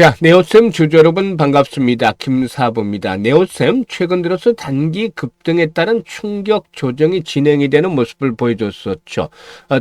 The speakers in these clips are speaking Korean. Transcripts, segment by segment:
자, 네오셈 주주 여러분 반갑습니다. 김사부입니다. 네오셈 최근 들어서 단기 급등에 따른 충격 조정이 진행이 되는 모습을 보여줬었죠.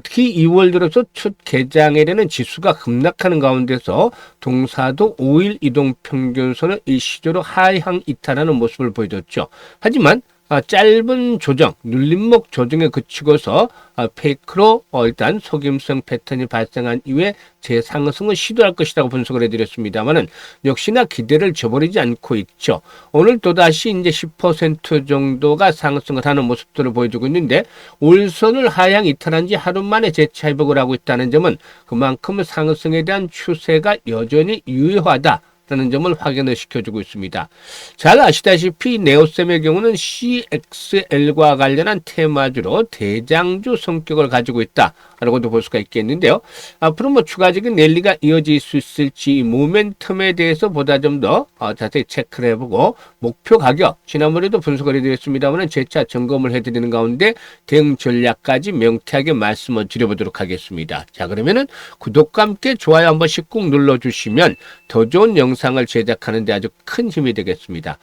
특히 2월 들어서 첫 개장일에는 지수가 급락하는 가운데서 동사도 5일 이동 평균선을 일시적으로 하향 이탈하는 모습을 보여줬죠. 하지만 짧은 조정, 눌림목 조정에 그치고서 페이크로 일단 속임성 패턴이 발생한 이후에 재상승을 시도할 것이라고 분석을 해드렸습니다만은 역시나 기대를 저버리지 않고 있죠. 오늘 또다시 이제 10% 정도가 상승을 하는 모습들을 보여주고 있는데 올선을 하향 이탈한 지 하루 만에 재차 회복을 하고 있다는 점은 그만큼 상승에 대한 추세가 여전히 유효하다 라는 점을 확인을 시켜주고 있습니다. 잘 아시다시피 네오셈의 경우는 CXL과 관련한 테마주로 대장주 성격을 가지고 있다라고도 볼 수가 있겠는데요. 앞으로 추가적인 랠리가 이어질 수 있을지 모멘텀에 대해서 보다 좀 더 자세히 체크를 해보고 목표 가격 지난번에도 분석을 해드렸습니다만 재차 점검을 해드리는 가운데 대응 전략까지 명쾌하게 말씀을 드려보도록 하겠습니다. 자, 그러면은 구독과 함께 좋아요 한 번씩 꾹 눌러주시면 더 좋은 영상을 제작하는 데 아주 큰 힘이 되겠습니다.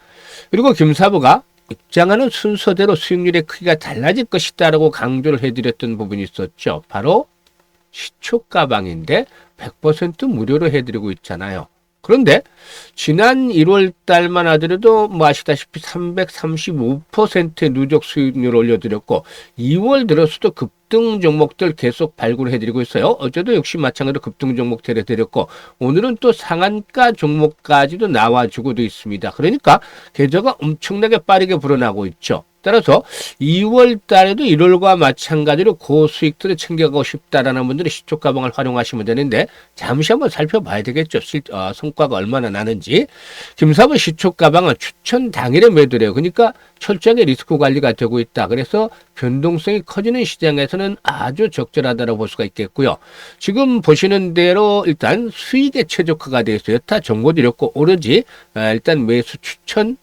그리고 김사부가 입장하는 순서대로 수익률의 크기가 달라질 것이다 라고 강조를 해드렸던 부분이 있었죠. 바로 시초가방인데 100% 무료로 해드리고 있잖아요. 그런데 지난 1월 달만 하더라도 아시다시피 335%의 누적 수익률을 올려드렸고 2월 들어서도 급등 종목들 계속 발굴해드리고 있어요. 어제도 역시 마찬가지로 급등 종목들 해드렸고 오늘은 또 상한가 종목까지도 나와주고도 있습니다. 그러니까 계좌가 엄청나게 빠르게 불어나고 있죠. 따라서 2월 달에도 1월과 마찬가지로 고수익들을 챙겨가고 싶다라는 분들이 시초가방을 활용하시면 되는데 잠시 한번 살펴봐야 되겠죠. 성과가 얼마나 나는지. 김사부 시초가방은 추천 당일에 매도래요. 그러니까 철저하게 리스크 관리가 되고 있다. 그래서 변동성이 커지는 시장에서는 아주 적절하다고 볼 수가 있겠고요. 지금 보시는 대로 일단 수익에 최적화가 되어 있어요. 여타 정보 드렸고 오로지 일단 매수 추천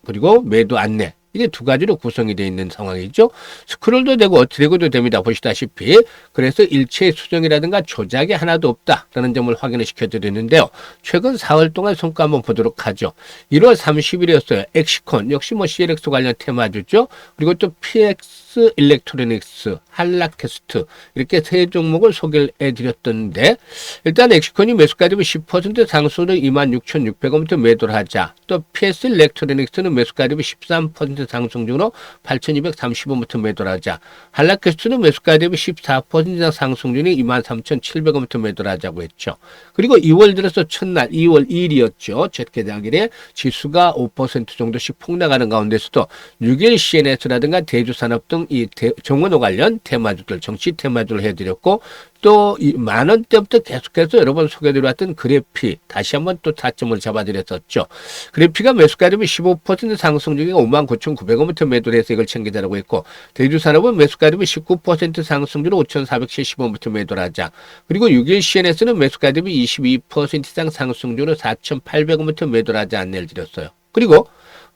그리고 매도 안내 이게 두 가지로 구성이 되어 있는 상황이죠. 스크롤도 되고 드래그도 됩니다. 보시다시피. 그래서 일체의 수정이라든가 조작이 하나도 없다라는 점을 확인을 시켜드리는데요. 최근 4월 동안 성과 한번 보도록 하죠. 1월 30일이었어요. 엑시콘 역시 CLX 관련 테마주죠. 그리고 또 PX 일렉트로닉스, 한라캐스트 이렇게 세 종목을 소개를 해드렸던데 일단 엑시콘이 매수가대비 10% 상승으로 26,600원부터 매도를 하자. 또 PS 일렉트로닉스는 매수가대비 13% 상승 중으로 8,230원부터 매도를 하자. 한라캐스트는 매수가 대비 14% 이상 상승 중에 23,700원부터 매도를 하자고 했죠. 그리고 2월 들어서 첫날 2월 2일이었죠. 첫 개장일에 지수가 5% 정도씩 폭락하는 가운데서도 6일 CNS라든가 대주산업 등 이 정원호 관련 테마주들, 정치 테마주를 해드렸고 또 만원대부터 계속해서 여러 번 소개해드렸던 그래피 다시 한번 또 타점을 잡아드렸었죠. 그래피가 매수가 대비 15% 상승 중에 59,900원부터 매도를 해서 이걸 챙기자라고 했고 대주산업은 매수가 대비 19% 상승 중으로 5,470원부터 매도를 하자. 그리고 6일 CNS는 매수가 대비 22% 이상 상승 중으로 4,800원부터 매도를 하자 안내를 드렸어요. 그리고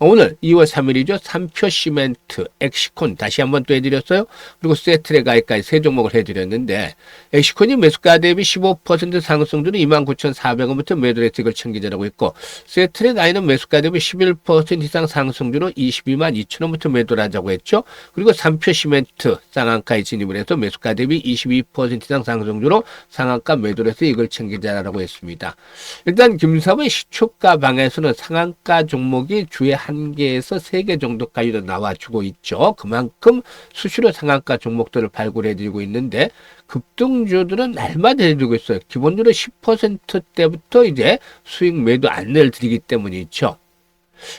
오늘 2월 3일이죠. 삼표 시멘트, 엑시콘 다시 한번 또 해드렸어요. 그리고 세트레 가입까지 세 종목을 해드렸는데 엑시콘이 매수가 대비 15% 상승 중에 29,400원부터 매도를 해서 이걸 챙기자라고 했고 세트레 가입은 매수가 대비 11% 이상 상승 중으로 222,000원부터 매도를 하자고 했죠. 그리고 삼표 시멘트 상한가에 진입을 해서 매수가 대비 22% 이상 상승 중으로 상한가 매도를 해서 이걸 챙기자라고 했습니다. 일단 김사부의 시초가 방에서는 상한가 종목이 주에 1개에서 3개 정도까지도 나와주고 있죠. 그만큼 수시로 상한가 종목들을 발굴해드리고 있는데 급등주들은 날마다 해드리고 있어요. 기본적으로 10%대부터 이제 수익 매도 안내를 드리기 때문이죠.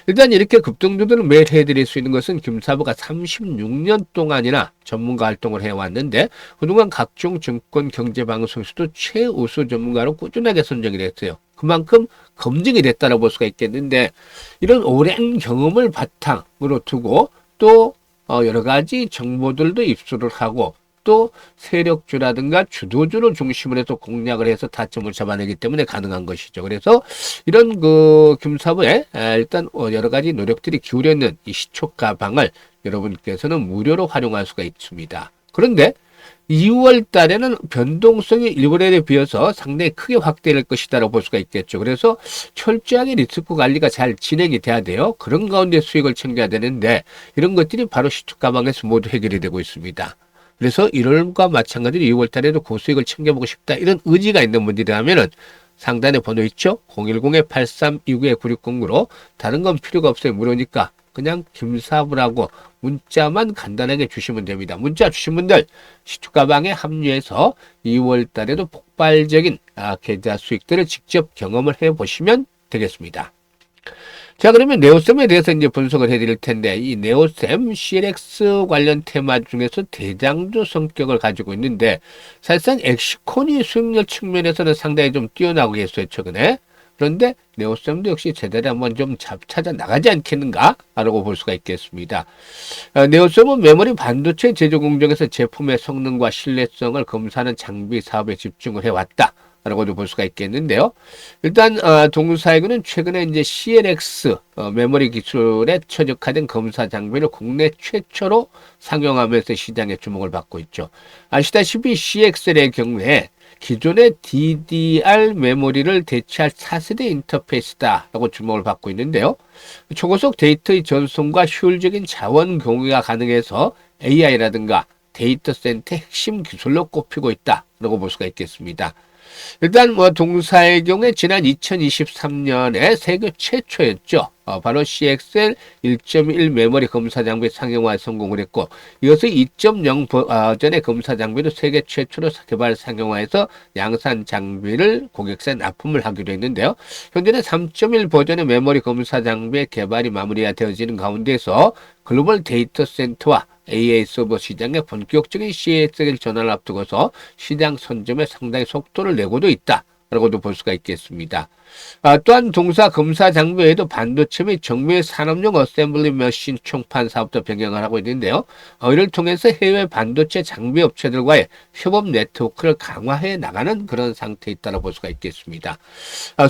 일단 이렇게 급등주들을 매일 해드릴 수 있는 것은 김사부가 36년 동안이나 전문가 활동을 해왔는데 그동안 각종 증권 경제방송에서도 최우수 전문가로 꾸준하게 선정이 됐어요. 그만큼 검증이 됐다고 볼 수가 있겠는데 이런 오랜 경험을 바탕으로 두고 또 여러 가지 정보들도 입수를 하고 또 세력주라든가 주도주를 중심으로 해서 공략을 해서 타점을 잡아내기 때문에 가능한 것이죠. 그래서 이런 김사부의 일단 여러 가지 노력들이 기울여 있는 이 시초가방을 여러분께서는 무료로 활용할 수가 있습니다. 그런데 2월 달에는 변동성이 1월에 비해서 상당히 크게 확대될 것이다라고 볼 수가 있겠죠. 그래서 철저하게 리스크 관리가 잘 진행이 돼야 돼요. 그런 가운데 수익을 챙겨야 되는데 이런 것들이 바로 시축 가방에서 모두 해결이 되고 있습니다. 그래서 1월과 마찬가지로 2월 달에도 고수익을 챙겨보고 싶다. 이런 의지가 있는 분들이라면은 상단에 번호 있죠? 010-8329-9609로 다른 건 필요가 없어요. 무료니까 그냥 김사부라고 문자만 간단하게 주시면 됩니다. 문자 주신 분들 시축가방에 합류해서 2월 달에도 폭발적인 계좌 수익들을 직접 경험을 해보시면 되겠습니다. 자, 그러면 네오셈에 대해서 이제 분석을 해드릴 텐데, 이 네오셈 CLX 관련 테마 중에서 대장주 성격을 가지고 있는데, 사실상 엑시콘이 수익률 측면에서는 상당히 좀 뛰어나고 있어요, 최근에. 그런데 네오셈도 역시 제대로 한번 좀 찾아 나가지 않겠는가? 라고 볼 수가 있겠습니다. 네오셈은 메모리 반도체 제조 공정에서 제품의 성능과 신뢰성을 검사하는 장비 사업에 집중을 해왔다. 라고도 볼 수가 있겠는데요. 일단 동사이그는 최근에 이제 CLX 메모리 기술에 최적화된 검사 장비를 국내 최초로 상용하면서 시장에 주목을 받고 있죠. 아시다시피 CXL의 경우에 기존의 DDR 메모리를 대체할 차세대 인터페이스다라고 주목을 받고 있는데요. 초고속 데이터의 전송과 효율적인 자원 공유가 가능해서 AI라든가 데이터 센터 핵심 기술로 꼽히고 있다라고 볼 수가 있겠습니다. 일단 동사의 경우에 지난 2023년에 세계 최초였죠. 바로 CXL 1.1 메모리 검사 장비 상용화에 성공을 했고 이것을 2.0 버전의 검사 장비도 세계 최초로 개발 상용화해서 양산 장비를 고객사에 납품을 하기로 했는데요. 현재는 3.1 버전의 메모리 검사 장비의 개발이 마무리가 되어지는 가운데서 글로벌 데이터 센터와 AI 서버 시장에 본격적인 CXL 전환을 앞두고서 시장 선점에 상당히 속도를 내고도 있다. 라고도 볼 수가 있겠습니다. 또한 동사 검사 장비 외에도 반도체 및 정밀 산업용 어셈블리 머신 총판 사업도 병행을 하고 있는데요. 이를 통해서 해외 반도체 장비 업체들과의 협업 네트워크를 강화해 나가는 그런 상태에 있다고 볼 수가 있겠습니다.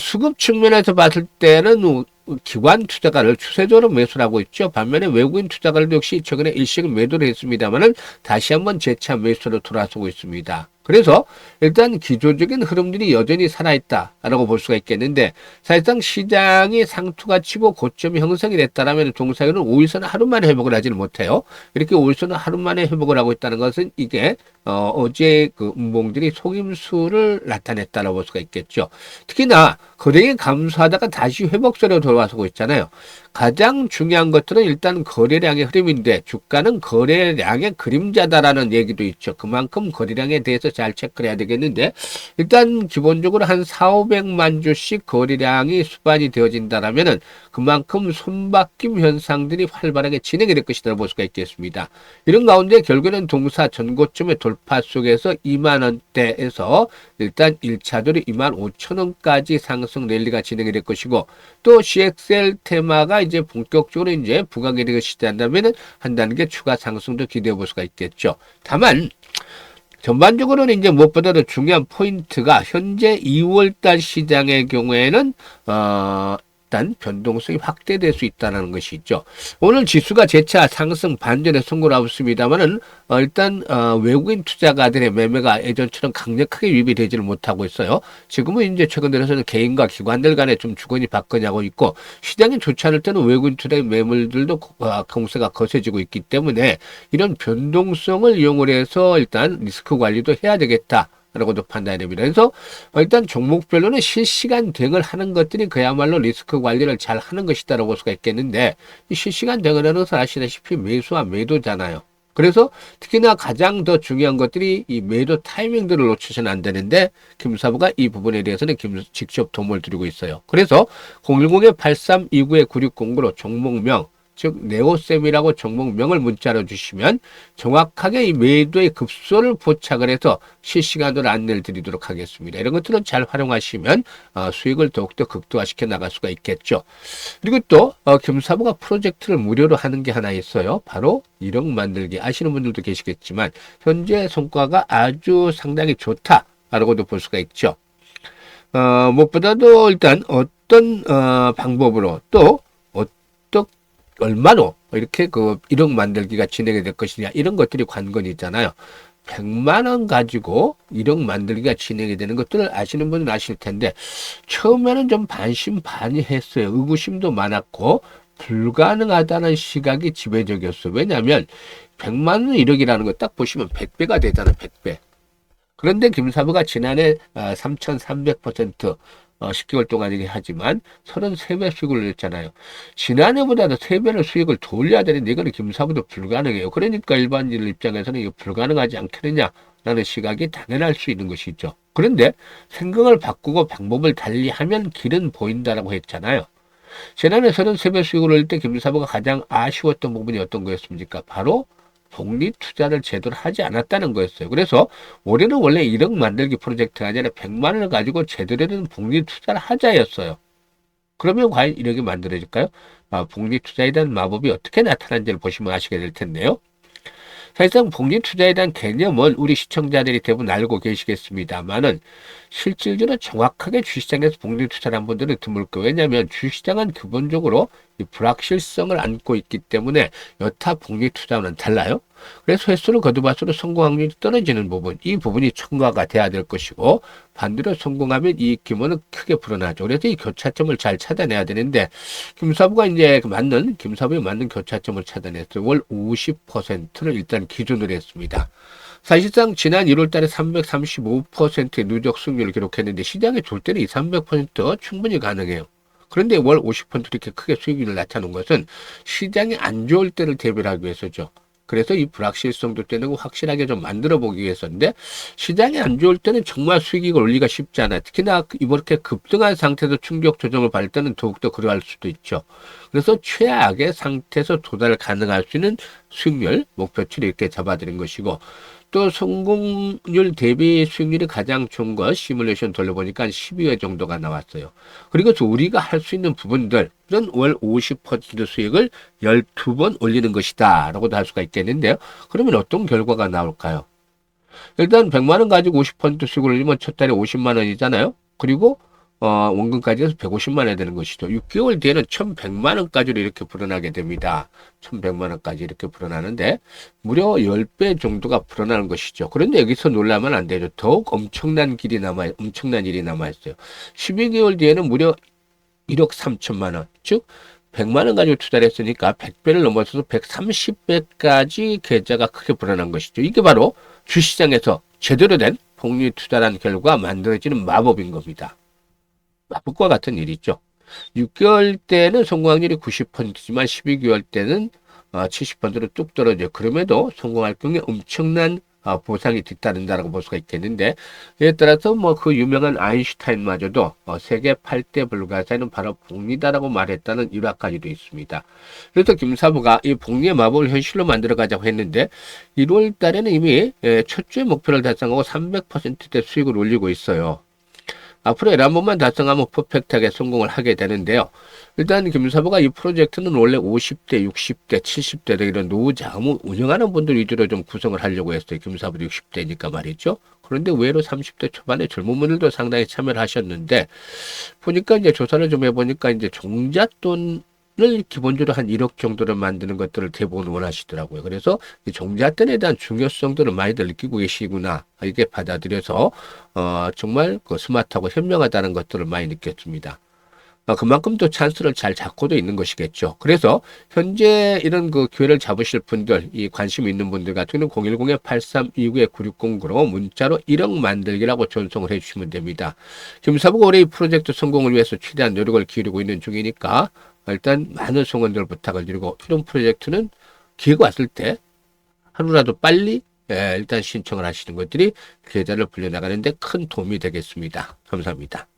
수급 측면에서 봤을 때는 기관 투자가를 추세적으로 매수를 하고 있죠. 반면에 외국인 투자가들도 역시 최근에 일시금 매도를 했습니다만은 다시 한번 재차 매수로 돌아서고 있습니다. 그래서 일단 기조적인 흐름들이 여전히 살아있다라고 볼 수가 있겠는데 사실상 시장이 상투가 치고 고점이 형성이 됐다라면 동사에는 5일선은 하루 만에 회복을 하지는 못해요. 이렇게 5일선은 하루 만에 회복을 하고 있다는 것은 이게 어제 그 음봉들이 속임수를 나타냈다라고 볼 수가 있겠죠. 특히나 거래액이 감소하다가 다시 회복세로 돌아서고 있잖아요. 가장 중요한 것들은 일단 거래량의 흐름인데 주가는 거래량의 그림자다라는 얘기도 있죠. 그만큼 거래량에 대해서 잘 체크를 해야 되겠는데 일단 기본적으로 한 4,500만 주씩 거래량이 수반이 되어진다라면은 그만큼 손바뀜 현상들이 활발하게 진행이 될 것이라고 볼 수가 있겠습니다. 이런 가운데 결국에는 동사 전고점의 돌파 속에서 2만 원대에서 일단 1차적으로 25,000원까지 상승 랠리가 진행이 될 것이고 또 CXL 테마가 이제 본격적으로 이제 부각이 되기 시작한다면 한 단계 추가 상승도 기대해 볼 수가 있겠죠. 다만 전반적으로는 이제 무엇보다도 중요한 포인트가 현재 2월달 시장의 경우에는 일단 변동성이 확대될 수 있다는 것이 있죠. 오늘 지수가 재차 상승 반전에 성공을 하고 있습니다만은 일단 외국인 투자가들의 매매가 예전처럼 강력하게 유입이 되지를 못하고 있어요. 지금은 이제 최근 들어서는 개인과 기관들 간에 좀 주거니 받거니 하고 있고 시장이 좋지 않을 때는 외국인 투자의 매물들도 공세가 거세지고 있기 때문에 이런 변동성을 이용을 해서 일단 리스크 관리도 해야 되겠다. 라고도 판단이 됩니다. 그래서 일단 종목별로는 실시간 대응을 하는 것들이 그야말로 리스크 관리를 잘 하는 것이다라고 볼 수가 있겠는데 이 실시간 대응을 하는 것은 아시다시피 매수와 매도잖아요. 그래서 특히나 가장 더 중요한 것들이 이 매도 타이밍들을 놓치셔는 안 되는데 김사부가 이 부분에 대해서는 직접 도움을 드리고 있어요. 그래서 010-8329-9609로 종목명 즉 네오셈이라고 종목명을 문자로 주시면 정확하게 이 매도의 급소를 포착을 해서 실시간으로 안내를 드리도록 하겠습니다. 이런 것들은 잘 활용하시면 수익을 더욱더 극대화시켜 나갈 수가 있겠죠. 그리고 또 김사부가 프로젝트를 무료로 하는 게 하나 있어요. 바로 1억 만들기. 아시는 분들도 계시겠지만 현재 성과가 아주 상당히 좋다라고도 볼 수가 있죠. 무엇보다도 일단 어떤 방법으로 또 얼마로 이렇게 1억 만들기가 진행이 될 것이냐 이런 것들이 관건이 있잖아요. 100만 원 가지고 1억 만들기가 진행이 되는 것들을 아시는 분은 아실 텐데 처음에는 좀 반신반의했어요. 의구심도 많았고 불가능하다는 시각이 지배적이었어요. 왜냐하면 100만 원 1억이라는 거 딱 보시면 100배가 되잖아요. 100배. 그런데 김사부가 지난해 3,300% 10개월 동안이긴 하지만 33배 수익을 올렸잖아요. 지난해보다도 3배를 수익을 더 올려야 되는데 이거는 김사부도 불가능해요. 그러니까 일반인들 입장에서는 이거 불가능하지 않겠느냐라는 시각이 당연할 수 있는 것이죠. 그런데 생각을 바꾸고 방법을 달리하면 길은 보인다라고 했잖아요. 지난해 33배 수익을 올릴 때 김사부가 가장 아쉬웠던 부분이 어떤 거였습니까? 바로 복리 투자를 제대로 하지 않았다는 거였어요. 그래서 올해는 원래 1억 만들기 프로젝트가 아니라 100만 원을 가지고 제대로 된 복리 투자를 하자였어요. 그러면 과연 1억이 만들어질까요? 복리 투자에 대한 마법이 어떻게 나타난지를 보시면 아시게 될 텐데요. 사실상 복리 투자에 대한 개념은 우리 시청자들이 대부분 알고 계시겠습니다만은 실질적으로 정확하게 주식시장에서 복리 투자를 한 분들은 드물 거예요. 왜냐하면 주식시장은 기본적으로 이 불확실성을 안고 있기 때문에 여타 복리 투자와는 달라요. 그래서 횟수를 거듭할수록 성공 확률이 떨어지는 부분, 이 부분이 첨가가 돼야 될 것이고 반대로 성공하면 이익 규모는 크게 불어나죠. 그래서 이 교차점을 잘 찾아내야 되는데 김사부가 이제 김사부에 맞는 교차점을 찾아냈어요. 월 50%를 일단 기준으로 했습니다. 사실상 지난 1월 달에 335%의 누적 수익률을 기록했는데 시장에 줄 때는 이 300% 충분히 가능해요. 그런데 월 50% 이렇게 크게 수익률을 나타낸 것은 시장이 안 좋을 때를 대비를 하기 위해서죠. 그래서 이 불확실성도 떼는 확실하게 좀 만들어 보기 위해서인데 시장이 안 좋을 때는 정말 수익을 올리기가 쉽지 않아요. 특히나 이렇게 급등한 상태에서 충격 조정을 받을 때는 더욱더 그러할 수도 있죠. 그래서 최악의 상태에서 도달 가능할 수 있는 수익률 목표치를 이렇게 잡아드린 것이고 또 성공률 대비 수익률이 가장 좋은 것 시뮬레이션 돌려보니까 한 12회 정도가 나왔어요. 그리고 또 우리가 할 수 있는 부분들은 월 50% 수익을 12번 올리는 것이다 라고도 할 수가 있겠는데요. 그러면 어떤 결과가 나올까요? 일단 100만 원 가지고 50% 수익을 올리면 첫 달에 50만 원이잖아요. 그리고 원금까지 해서 150만 원이 되는 것이죠. 6개월 뒤에는 1100만 원까지로 이렇게 불어나게 됩니다. 1100만 원까지 이렇게 불어나는데 무려 10배 정도가 불어나는 것이죠. 그런데 여기서 놀라면 안 되죠. 더욱 엄청난 일이 남아있어요. 12개월 뒤에는 무려 1억 3천만 원, 즉 100만 원 가지고 투자를 했으니까 100배를 넘어서서 130배까지 계좌가 크게 불어난 것이죠. 이게 바로 주시장에서 제대로 된 복리 투자란 결과 만들어지는 마법인 겁니다. 마법과 같은 일이죠. 6개월 때는 성공 확률이 90%지만 12개월 때는 70%로 뚝 떨어져요. 그럼에도 성공할 경우에 엄청난 보상이 뒤따른다라고 볼 수가 있겠는데 이에 따라서 뭐 그 유명한 아인슈타인마저도 세계 8대 불가사의는 바로 복리다라고 말했다는 일화까지도 있습니다. 그래서 김사부가 이 복리의 마법을 현실로 만들어가자고 했는데 1월 달에는 이미 첫 주의 목표를 달성하고 300%대 수익을 올리고 있어요. 앞으로 11번만 달성하면 퍼펙트하게 성공을 하게 되는데요. 일단 김사부가 이 프로젝트는 원래 50대, 60대, 70대 이런 노후 자금을 운영하는 분들 위주로 좀 구성을 하려고 했어요. 김사부 60대니까 말이죠. 그런데 의외로 30대 초반에 젊은 분들도 상당히 참여를 하셨는데 보니까 이제 조사를 좀 해보니까 이제 종잣돈 을 기본적으로 한 1억 정도를 만드는 것들을 대부분 원하시더라고요. 그래서 종잣돈에 대한 중요성들을 많이들 느끼고 계시구나. 이게 받아들여서 정말 그 스마트하고 현명하다는 것들을 많이 느꼈습니다. 그만큼 또 찬스를 잘 잡고도 있는 것이겠죠. 그래서 현재 이런 그 기회를 잡으실 분들, 이 관심 있는 분들 같은 경우는 010-8329-9609로 문자로 1억 만들기라고 전송을 해주시면 됩니다. 김사부가 올해 이 프로젝트 성공을 위해서 최대한 노력을 기울이고 있는 중이니까 일단 많은 성원들 부탁을 드리고 이런 프로젝트는 기회가 왔을 때 하루라도 빨리 일단 신청을 하시는 것들이 계좌를 불려나가는 데 큰 도움이 되겠습니다. 감사합니다.